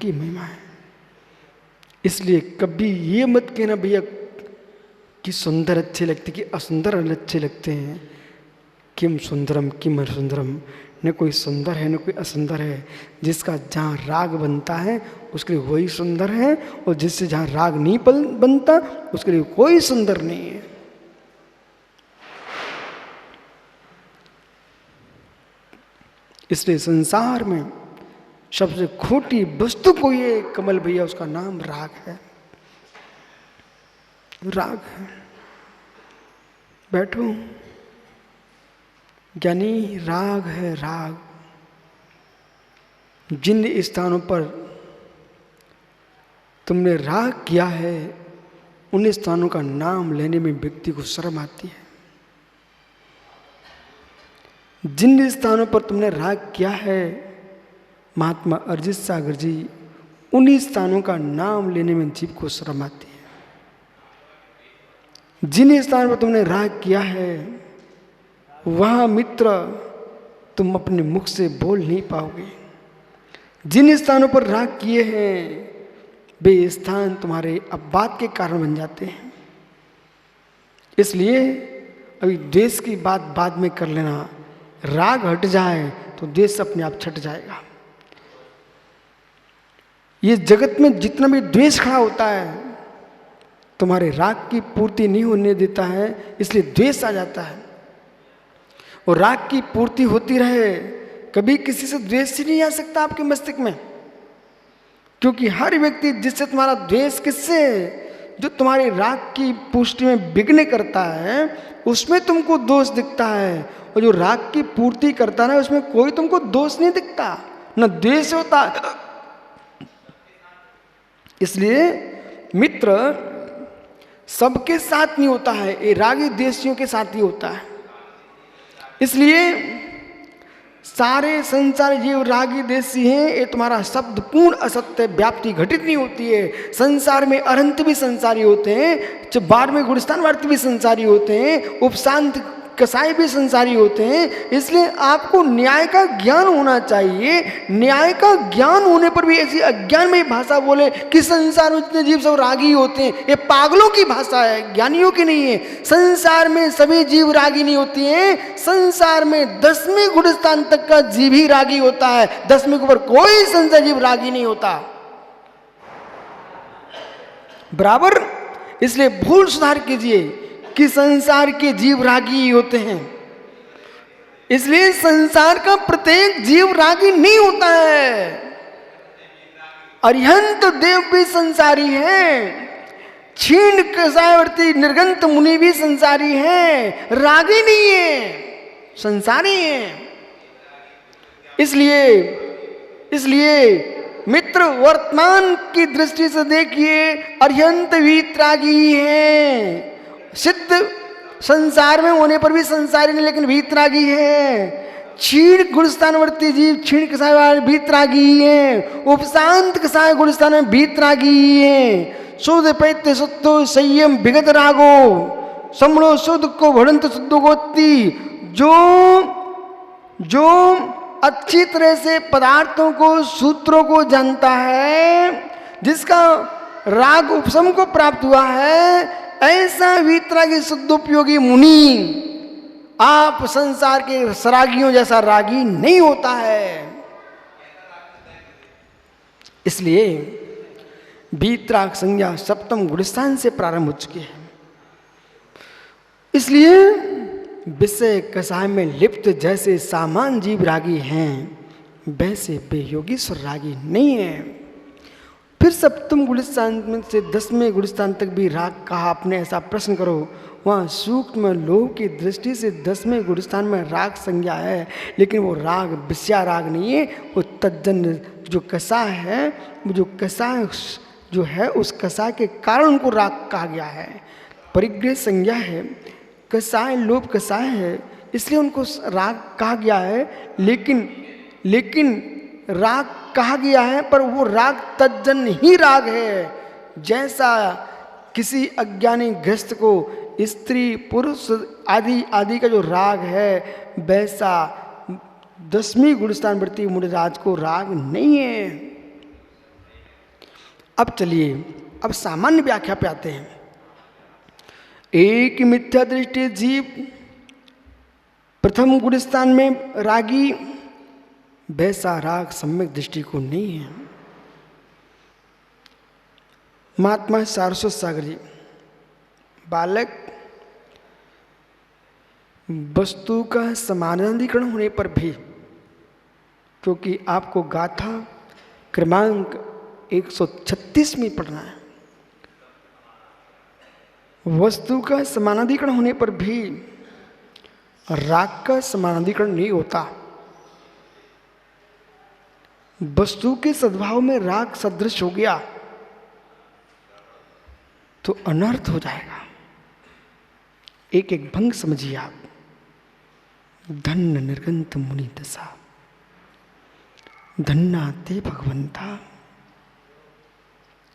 की महिमा है। इसलिए कभी ये मत कहना भैया कि सुंदर अच्छे लगते कि असुंदर अच्छे लगते हैं। किम सुंदरम किम असुंदरम, न कोई सुंदर है न कोई असुंदर है। जिसका जहाँ राग बनता है उसके लिए वही सुंदर है, और जिससे जहाँ राग नहीं बनता उसके लिए कोई सुंदर नहीं है। इसलिए संसार में सबसे खोटी वस्तु कोई है कमल भैया, उसका नाम राग है। राग है। बैठो, ज्ञानी राग है। राग जिन स्थानों पर तुमने राग किया है उन स्थानों का नाम लेने में व्यक्ति को शर्म आती है। जिन स्थानों पर तुमने राग किया है महात्मा अरिजीत सागर जी, उन्हीं स्थानों का नाम लेने में जीव को शर्म आती है। जिन स्थानों पर तुमने राग किया है वहां मित्र तुम अपने मुख से बोल नहीं पाओगे। जिन स्थानों पर राग किए हैं वे स्थान तुम्हारे अपवाद के कारण बन जाते हैं। इसलिए अभी द्वेष की बात बाद में कर लेना। राग हट जाए तो द्वेष अपने आप छट जाएगा। ये जगत में जितना भी द्वेष खड़ा होता है तुम्हारे राग की पूर्ति नहीं होने देता है, इसलिए द्वेष आ जाता है। और राग की पूर्ति होती रहे, कभी किसी से द्वेष ही नहीं आ सकता आपके मस्तिष्क में, क्योंकि हर व्यक्ति जिससे तुम्हारा द्वेष किससे, जो तुम्हारे राग की पुष्टि में विघ्न करता है उसमें तुमको दोष दिखता है, और जो राग की पूर्ति करता है उसमें कोई तुमको दोष नहीं दिखता, न द्वेष होता। इसलिए मित्र सबके साथ नहीं होता है, ये रागी द्वेषियों के साथ ही होता है। इसलिए सारे संसार जीव रागी देशी हैं। ये तुम्हारा शब्द पूर्ण असत्य व्याप्ति घटित नहीं होती है। संसार में अरंत भी संसारी होते हैं, बाढ़ में गुणस्थान वार्त भी संसारी होते हैं, उपशांत कसाई भी संसारी होते हैं। इसलिए आपको न्याय का ज्ञान होना चाहिए। न्याय का ज्ञान होने पर भी ऐसी अज्ञान में भाषा बोले कि संसार में जितने जीव सब रागी होते हैं, ये पागलों की भाषा है, ज्ञानियों की नहीं है। संसार में सभी जीव रागी नहीं होती हैं। संसार में 10वें गुणस्थान तक का जीव ही रागी होता है, 10वें के ऊपर कोई संसार जीव रागी नहीं होता बराबर। इसलिए भूल सुधार कीजिए कि संसार के जीव रागी होते हैं। इसलिए संसार का प्रत्येक जीव रागी नहीं होता है। अरिहंत देव भी संसारी हैं, क्षीण कसायवर्ती निर्गंत मुनि भी संसारी हैं, रागी नहीं है, संसारी हैं। इसलिए मित्र वर्तमान की दृष्टि से देखिए, अरिहंत वीतरागी हैं। सिद्ध संसार में होने पर भी संसारी नहीं, लेकिन वीतरागी है। क्षीण गुणस्थानवर्ती जीव क्षीण कसाय वीतरागी है। उपशांत कसाय गुणस्थान में वीतरागी है। शुद्ध पैत्य शुद्धो संयम विगत रागो समणो शुद्ध को भड़ंत शुद्धो गोती। जो अच्छी तरह से पदार्थों को सूत्रों को जानता है, जिसका राग उपशम को प्राप्त हुआ है, ऐसा वीतरागी शुद्धोपयोगी मुनि आप संसार के सरागियों जैसा रागी नहीं होता है। इसलिए वीतराग संज्ञा सप्तम गुणस्थान से प्रारंभ हो चुकी है। इसलिए विषय कसाय में लिप्त जैसे सामान जीव रागी हैं, वैसे वे योगीश्वर रागी नहीं है। फिर सप्तम गुणस्थान में से 10वें गुणस्थान तक भी राग कहा आपने, ऐसा प्रश्न करो। वहाँ सूक्ष्म लोक की दृष्टि से 10वें गुणस्थान में राग संज्ञा है, लेकिन वो राग विषया राग नहीं है। वो तज्जन्य जो कसा है, वो जो कसा जो है उस कसा के कारण उनको राग कहा गया है। परिग्रह संज्ञा है, कसाय लोभ कसाय है, इसलिए उनको राग कहा गया है। लेकिन राग कहा गया है, पर वो राग तज्जन्य ही राग है। जैसा किसी अज्ञानी ग्रस्त को स्त्री पुरुष आदि का जो राग है, वैसा 10वीं गुणस्थान वृत्ति मुनिराज को राग नहीं है। अब चलिए, अब सामान्य व्याख्या पे आते हैं। एक मिथ्या दृष्टि जीव प्रथम गुण स्थान में रागी, वैसा राग सम्यक दृष्टि को नहीं है। महात्मा सारस्वत सागर जी, बालक वस्तु का समानाधिकरण होने पर भी, क्योंकि आपको गाथा क्रमांक 136 में पढ़ना है, वस्तु का समानाधिकरण होने पर भी राग का समानाधिकरण नहीं होता। वस्तु के सद्भाव में राग सदृश हो गया तो अनर्थ हो जाएगा। एक एक भंग समझिए आप। धन्य निर्गंत मुनि दशा, धन्ना ते भगवंता।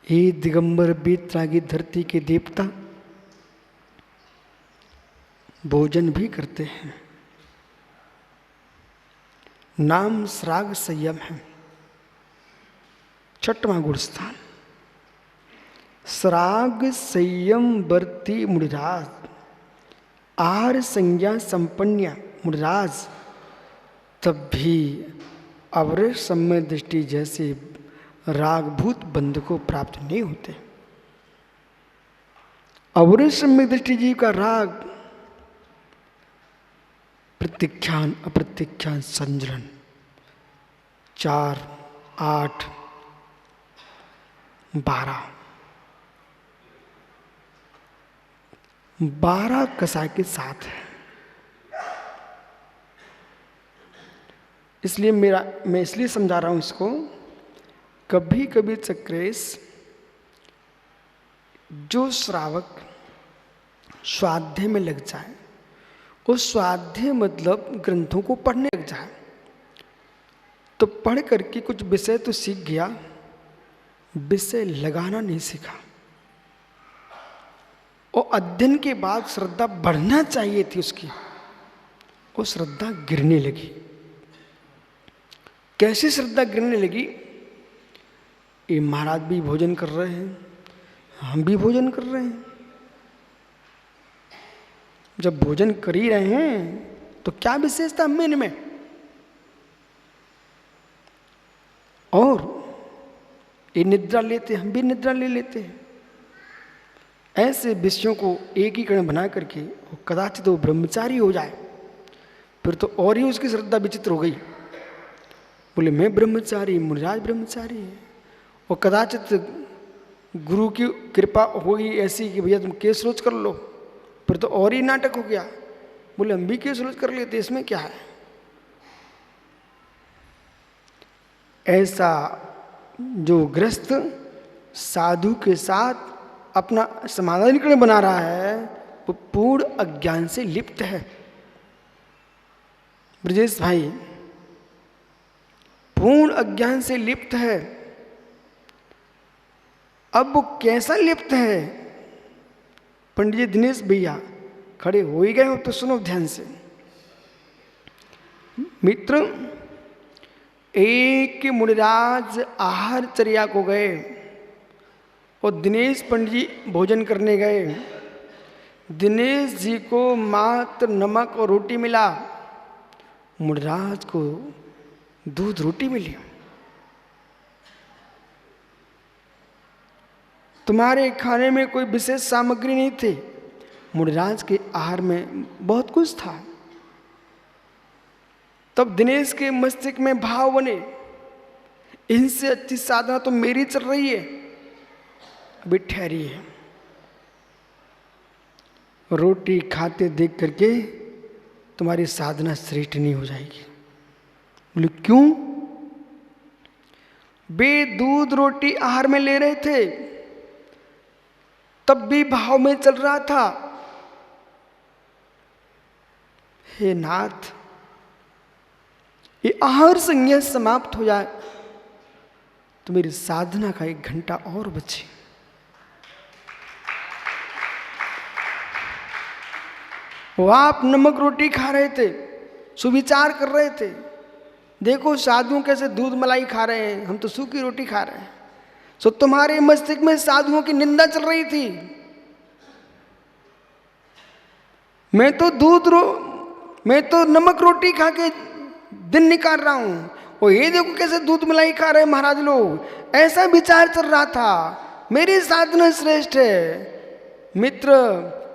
ये दिगंबर बेतरागी धरती के देवता भोजन भी करते हैं। नाम श्राग संयम है। छठवां गुण स्थान, श्राग संयम वर्ती मुनिराज, आहार संज्ञा संपन्न मुनिराज, तब भी अवरे सम्य दृष्टि जैसे रागभूत बंध को प्राप्त नहीं होते। अवरे सम्य दृष्टि जीव का राग प्रत्यक्षान अप्रत्यक्षान संजरण 4, 8, 12 कसाय के साथ है। इसलिए मैं इसलिए समझा रहा हूं इसको, कभी कभी चक्रेश जो श्रावक स्वाध्याय में लग जाए, उस स्वाध्याय मतलब ग्रंथों को पढ़ने लग जाए, तो पढ़ करके कुछ विषय तो सीख गया, विषय लगाना नहीं सीखा। और अध्ययन के बाद श्रद्धा बढ़ना चाहिए थी उसकी, वो श्रद्धा गिरने लगी। कैसी श्रद्धा गिरने लगी? ये महाराज भी भोजन कर रहे हैं, हम भी भोजन कर रहे हैं। जब भोजन कर ही रहे हैं तो क्या विशेषता हम में इनमें? और ये निद्रा लेते, हम भी निद्रा ले लेते हैं। ऐसे विषयों को एक ही कण बना करके कदाचित वो ब्रह्मचारी हो जाए, फिर तो और ही उसकी श्रद्धा विचित्र हो गई। बोले मैं ब्रह्मचारी, मुनिराज ब्रह्मचारी है, और कदाचित गुरु की कृपा होगी ऐसी कि भैया तुम केस रोज कर लो, फिर तो और ही नाटक हो गया। बोले हम भी केस रोज कर लेते, इसमें क्या है? ऐसा जो ग्रस्त साधु के साथ अपना समाधान बना रहा है, वो पूर्ण अज्ञान से लिप्त है। ब्रजेश भाई पूर्ण अज्ञान से लिप्त है। अब वो कैसा लिप्त है? पंडित जी दिनेश भैया खड़े हो ही गए हो तो सुनो ध्यान से। मित्र, एक मुनिराज आहार चर्या को गए और दिनेश पंडित जी भोजन करने गए। दिनेश जी को मात्र नमक और रोटी मिला, मुनिराज को दूध रोटी मिली। तुम्हारे खाने में कोई विशेष सामग्री नहीं थी, मुनिराज के आहार में बहुत कुछ था। तब दिनेश के मस्तिष्क में भाव बने, इनसे अच्छी साधना तो मेरी चल रही है, अभी ठहरी है। रोटी खाते देख करके तुम्हारी साधना श्रेष्ठ नहीं हो जाएगी। बोले क्यों? वे दूध रोटी आहार में ले रहे थे, तब भी भाव में चल रहा था। हे नाथ, ये आहार संज्ञा समाप्त हो जाए तो मेरी साधना का 1 घंटा और बचे। वो आप नमक रोटी खा रहे थे, सुविचार कर रहे थे, देखो साधु कैसे दूध मलाई खा रहे हैं, हम तो सूखी रोटी खा रहे हैं। सो तुम्हारे मस्तिष्क में साधुओं की निंदा चल रही थी। मैं तो नमक रोटी खा के दिन निकाल रहा हूं, और ये देखो कैसे दूध मलाई खा रहे महाराज लोग। ऐसा विचार चल रहा था, मेरी साधना श्रेष्ठ है। मित्र,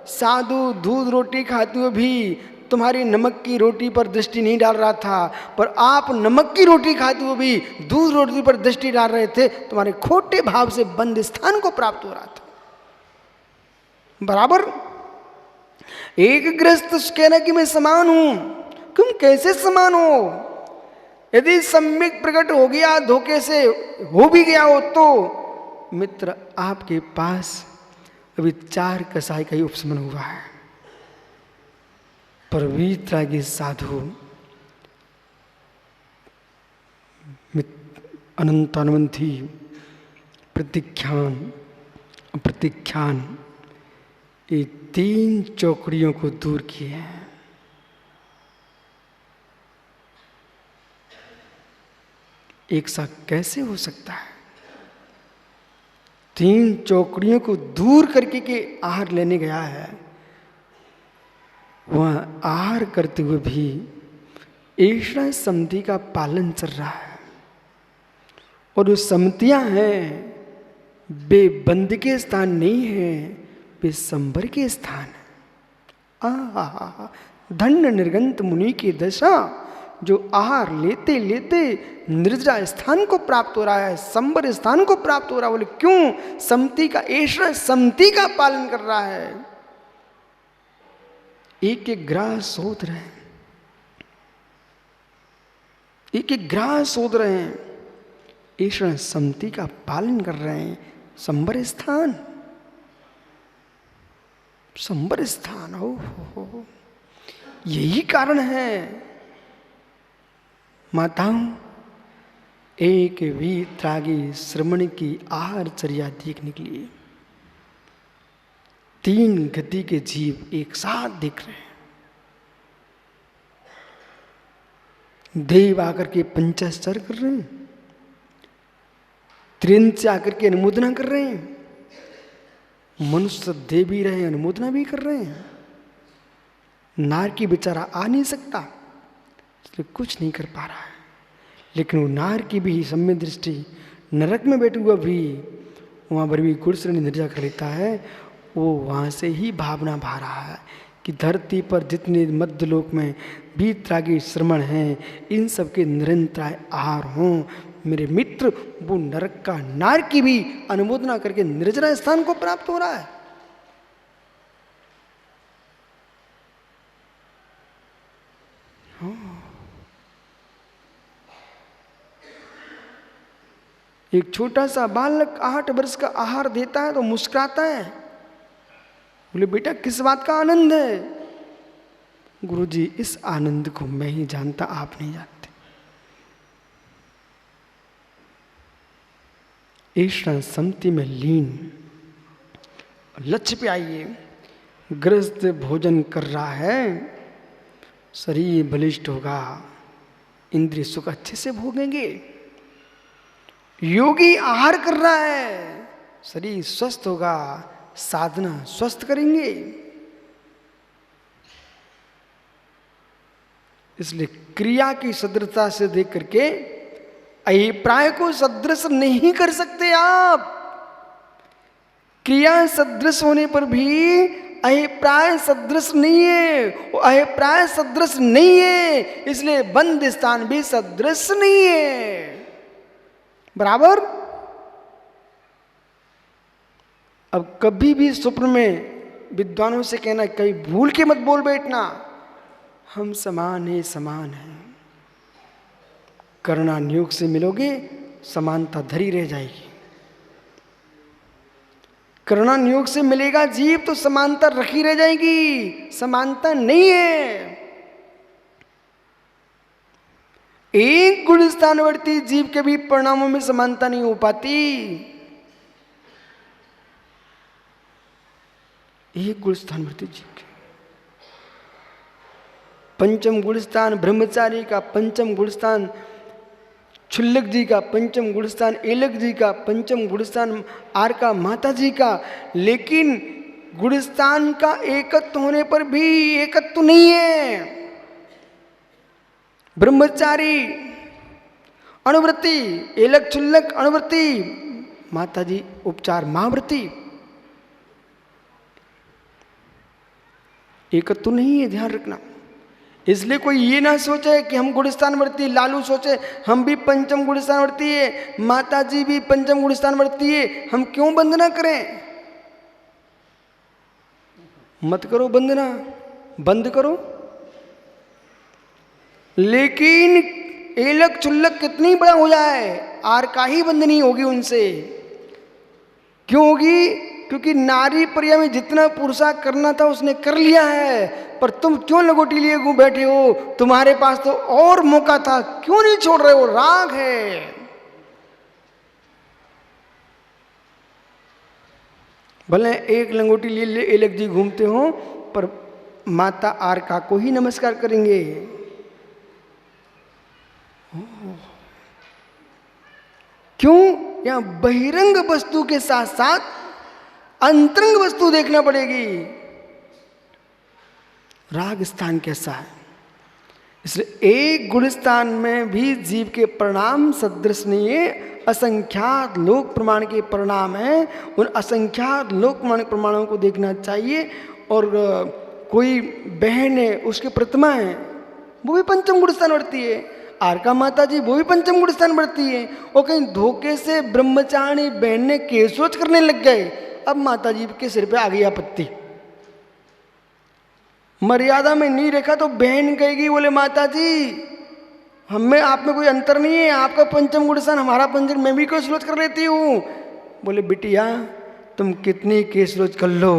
साधु दूध रोटी खाते हुए भी तुम्हारी नमक की रोटी पर दृष्टि नहीं डाल रहा था, पर आप नमक की रोटी खाते हुए भी दूध रोटी पर दृष्टि डाल रहे थे। तुम्हारे खोटे भाव से बंद स्थान को प्राप्त हो रहा था। बराबर एक गृहस्थ कहना कि मैं समान हूं, तुम कैसे समान हो? यदि सम्यक प्रकट हो गया, धोखे से हो भी गया हो, तो मित्र आपके पास अभी 4 कसाई का ही उपशमन हुआ है। पर वीतरागी साधु अनंतानुबंधी प्रतीख्यान अप्रतीख्यान, ये 3 चौकड़ियों को दूर किए हैं। एक साथ कैसे हो सकता है? 3 चौकड़ियों को दूर करके के आहार लेने गया है। वह आहार करते हुए भी ईश्वर समति का पालन चल रहा है, और जो समतियां हैं वे बंद के स्थान नहीं है, वे संबर के स्थान है। धन्य निर्गंत मुनि की दशा, जो आहार लेते लेते निर्जरा स्थान को प्राप्त हो रहा है, संबर स्थान को प्राप्त हो रहा है। बोले क्यों? समति का ईश्वर समति का पालन कर रहा है। एक एक ग्रास सोच रहे हैं, एक एक ग्रास सोच रहे हैं, ईश्वर समति का पालन कर रहे हैं। संबर स्थान, संबर स्थान हो। यही कारण है माताओं, एक वीतरागी श्रमण की आहारचर्या देखने के लिए 3 गति के जीव एक साथ देख रहे हैं। देव आकर के पंचाचार कर रहे हैं, त्रिन से आकर के अनुमोदना कर रहे हैं, मनुष्य दे भी रहे हैं, अनुमोदना भी कर रहे हैं। नार की बेचारा आ नहीं सकता, इसलिए कुछ नहीं कर पा रहा है। लेकिन वो नार की भी सम्य दृष्टि, नरक में बैठे हुआ भी वहाँ पर भी गुड़श्रेणी निर्जा कर लेता है। वो वहाँ से ही भावना भा रहा है कि धरती पर जितने मध्यलोक में वीतरागी श्रमण हैं, इन सबके निरंतर आहार हों। मेरे मित्र, वो नरक का नार की भी अनुमोदना करके निर्जरा स्थान को प्राप्त हो रहा है। एक छोटा सा बालक 8 वर्ष का आहार देता है तो मुस्कुराता है। बोले बेटा किस बात का आनंद है? गुरुजी, इस आनंद को मैं ही जानता, आप नहीं जानते। ईश्वर समति में लीन, लक्ष्य पे आइए। गृहस्थ भोजन कर रहा है, शरीर बलिष्ठ होगा, इंद्रिय सुख अच्छे से भोगेंगे। योगी आहार कर रहा है, शरीर स्वस्थ होगा, साधना स्वस्थ करेंगे। इसलिए क्रिया की सदृशता से देख करके अभिप्राय को सदृश नहीं कर सकते आप। क्रिया सदृश होने पर भी अभिप्राय सदृश नहीं है, वो अभिप्राय सदृश नहीं है, इसलिए बंद स्थान भी सदृश नहीं है। बराबर। अब कभी भी स्वप्न में विद्वानों से कहना, कहीं भूल के मत बोल बैठना हम समान है, समान है। करुणा नियोग से मिलोगे, समानता धरी रह जाएगी। करुणा नियोग से मिलेगा जीव तो समानता रखी रह जाएगी, समानता नहीं है। एक गुण स्थानवर्ती जीव के भी परिणामों में समानता नहीं हो पाती। एक गुण स्थानवर्ती जीव के पंचम गुण स्थान ब्रह्मचारी का, पंचम गुण स्थान क्षुल्लक जी का पंचम गुण स्थान, एलक जी का पंचम गुण स्थान, आर का माता जी का। लेकिन गुण स्थान का एकत्व होने पर भी एकत्व नहीं है। ब्रह्मचारी अणुवृत्ति, एलक क्षुल्लक अणुवृत्ति, माता जी उपचार महावृत्ति, एकत्व नहीं है, ध्यान रखना। इसलिए कोई ये ना सोचे कि हम गुणस्थान वर्ती, लालू सोचे हम भी पंचम गुणस्थान वर्ती है, माता जी भी पंचम गुणस्थान वर्ती है, हम क्यों वंदना करें? मत करो वंदना, बंद करो। लेकिन एलक चुल्लक कितनी बड़ा हो जाए, आर का ही वंदनी होगी उनसे। क्यों होगी? क्योंकि नारी प्रिया में जितना पुरुषा करना था उसने कर लिया है। पर तुम क्यों लगोटी लिए घूम बैठे हो? तुम्हारे पास तो और मौका था, क्यों नहीं छोड़ रहे हो? राग है। भले एक लंगोटी लिए एलक जी घूमते हो, पर माता आरका को ही नमस्कार करेंगे। क्यों? यहां बहिरंग वस्तु के साथ साथ अंतरंग वस्तु देखना पड़ेगी। राग स्थान कैसा है, इसलिए एक गुण स्थान में भी जीव के परिणाम सदृश नहीं है। असंख्यात लोक प्रमाण के परिणाम हैं, उन असंख्यात लोक प्रमाणों को देखना चाहिए। और कोई बहन है, उसकी प्रतिमा है, वो भी पंचम गुण स्थान बढ़ती है। आरका माता जी वो भी पंचम गुण स्थान बढ़ती है। और कहीं धोखे से ब्रह्मचारिणी बहन ने केशोच करने लग गए, अब माता जी के सिर पे आ गई आपत्ति। मर्यादा में नहीं रखा तो बहन कहेगी, बोले माता जी हमें आप में कोई अंतर नहीं है, आपका पंचम गुण स्थान हमारा पंचम, मैं भी केशरोच कर लेती हूँ। बोले बिटिया तुम कितनी केशरोच कर लो,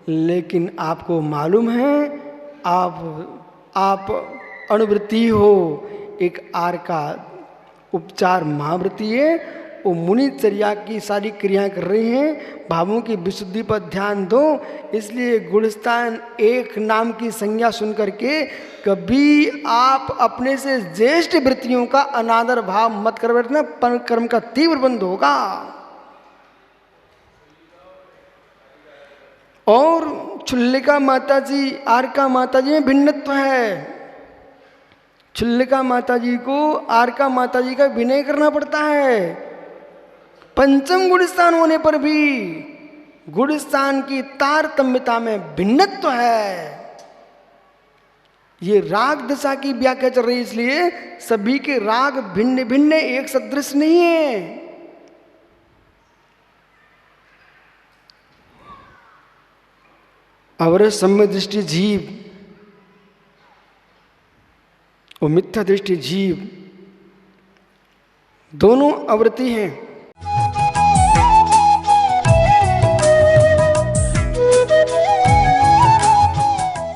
लेकिन आपको मालूम है आप अणुवृत्ति हो। एक आर का उपचार महावृत्ति है, वो मुनिचर्या की सारी क्रियाएं कर रही हैं, भावों की विशुद्धि पर ध्यान दो। इसलिए गुणस्थान एक नाम की संज्ञा सुनकर के कभी आप अपने से ज्येष्ठ वृत्तियों का अनादर भाव मत कर बैठना, पर कर्म का तीव्र बंध होगा। और क्षुल्लिका माता जी आरका माता जी में भिन्नत्व है। क्षुल्लिका माता जी को आरका माता जी का विनय करना पड़ता है। पंचम गुण स्थान होने पर भी गुण स्थान की तारतम्यता में भिन्नत्व है। ये राग दशा की व्याख्या चल रही है, इसलिए सभी के राग भिन्न भिन्न, एक सदृश नहीं है। अवर सम्य दृष्टि जीव और मिथ्या दृष्टि जीव दोनों आवृत्ति हैं।